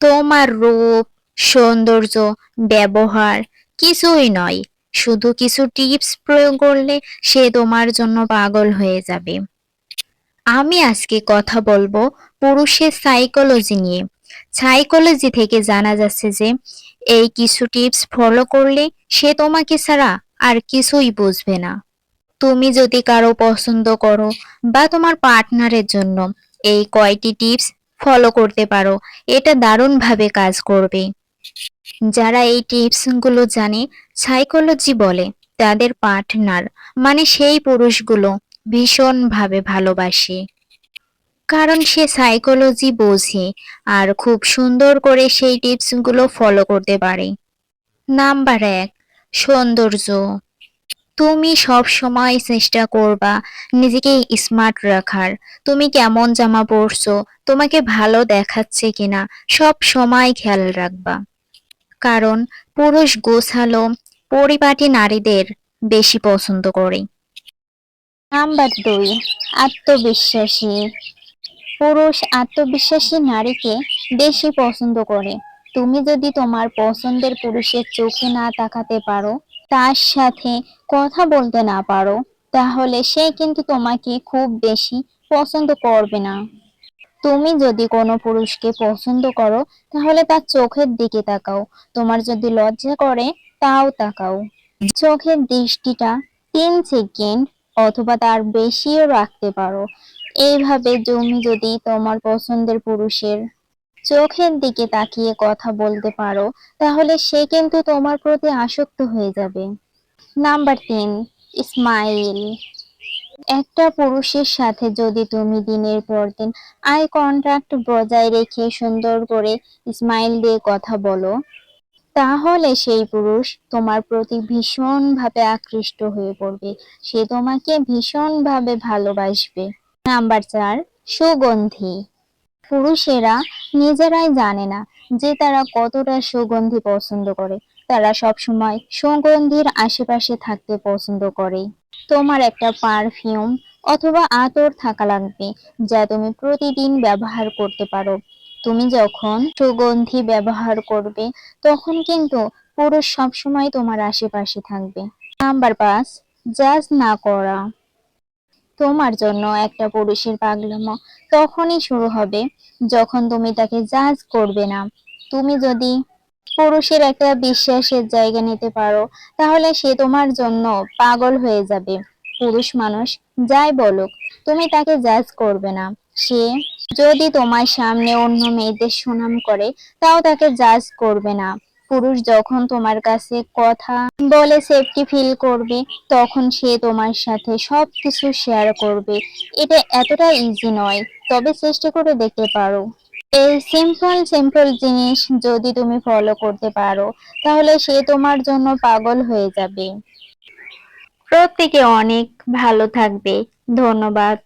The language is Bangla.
তোমার রূপ, সৌন্দর্য, ব্যবহার কিছুই নয়। শুধু কিছু টিপস প্রয়োগ করলে সে তোমার জন্য পাগল হয়ে যাবে। আমি আজকে কথা বলবো পুরুষের সাইকোলজি নিয়ে। সাইকোলজি থেকে জানা যাচ্ছে যে এই কিছু টিপস ফলো করলে সে তোমাকে ছাড়া আর কিছুই বুঝবে না। তুমি যদি কারো পছন্দ করো বা তোমার পার্টনারের জন্য এই কয়টি টিপস ফলো করতে পারো, এটা দারুণভাবে কাজ করবে। যারা এই টিপস গুলো জানে, সাইকোলজি বলে তাদের পার্টনার মানে সেই পুরুষগুলো ভীষণভাবে ভালোবাসে, কারণ সে সাইকোলজি বোঝে আর খুব সুন্দর করে সেই টিপস গুলো ফলো করতে পারে। নাম্বার 1, সৌন্দর্য। তুমি সব সময় চেষ্টা করবা নিজেকে স্মার্ট রাখার। তুমি কেমন জামা পরছো, তোমাকে ভালো দেখাচ্ছে কিনা, সব সময় খেয়াল রাখবা। কারণ পুরুষ গোছালো পরিপাটি নারীদের বেশি পছন্দ করে। নাম্বার 2, আত্মবিশ্বাসী। পুরুষ আত্মবিশ্বাসী নারীকে বেশি পছন্দ করে। তুমি যদি তোমার পছন্দের পুরুষের চোখে না তাকাতে পারো, তার সাথে কথা বলতে না পারো, তাহলে সে কিন্তু তোমাকে খুব বেশি পছন্দ করবে না। তুমি যদি কোনো পুরুষকে পছন্দ করো, তাহলে তার চোখের দিকে তাকাও। তোমার যদি লজ্জা করে, তাও তাকাও। চোখের দৃষ্টিটা 3 সেকেন্ড অথবা তার বেশিও রাখতে পারো। এইভাবে তুমি যদি তোমার পছন্দের পুরুষের চোখের দিকে তাকিয়ে কথা বলতে পারো, তাহলে সে কিন্তু তোমার প্রতি আসক্ত হয়ে যাবে। Number 3, smile. একটা পুরুষের সাথে যদি তুমি দিনের পর দিন আই কন্টাক্ট বজায় রেখে সুন্দর করে স্মাইল দিয়ে কথা বলো, তাহলে সেই পুরুষ তোমার প্রতি ভীষণভাবে আকৃষ্ট হয়ে পড়বে। সে তোমাকে ভীষণভাবে ভালোবাসবে। নাম্বার 4, সুগন্ধি। পুরুষেরা নিজেরাই জানে না যে তারা কতটা সুগন্ধি পছন্দ করে। তারা সবসময় সুগন্ধির আশেপাশে থাকতে পছন্দ করে। তোমার একটা পারফিউম অথবা আতর থাকা লাগবে, যা তুমি প্রতিদিন ব্যবহার করতে পারো। তুমি যখন সুগন্ধি ব্যবহার করবে, তখন কিন্তু পুরুষ সবসময় তোমার আশেপাশে থাকবে। নাম্বার 5, জাজ না করা। তোমার জন্য একটা পুরুষের পাগলামো তখনই শুরু হবে যখন তুমি তাকে জাজ করবে না। তুমি যদি পুরুষের একটা বিশ্বাসের জায়গা নিতে পারো, তাহলে সে তোমার জন্য পাগল হয়ে যাবে। পুরুষ মানুষ যাই বলুক, তুমি তাকে জাজ করবে না। সে যদি তোমার সামনে অন্য মেয়েদের সুনাম করে, তাও তাকে জাজ করবে না। পুরুষ যখন তোমার কাছে কথা বলে সেফটি ফিল করবে, তখন সে তোমার সাথে সবকিছু শেয়ার করবে। এটা এতটা ইজি নয়, তবে চেষ্টা করে দেখতে পারো। এই সিম্পল সিম্পল জিনিস যদি তুমি ফলো করতে পারো, তাহলে সে তোমার জন্য পাগল হয়ে যাবে। প্রত্যেকে অনেক ভালো থাকবে। ধন্যবাদ।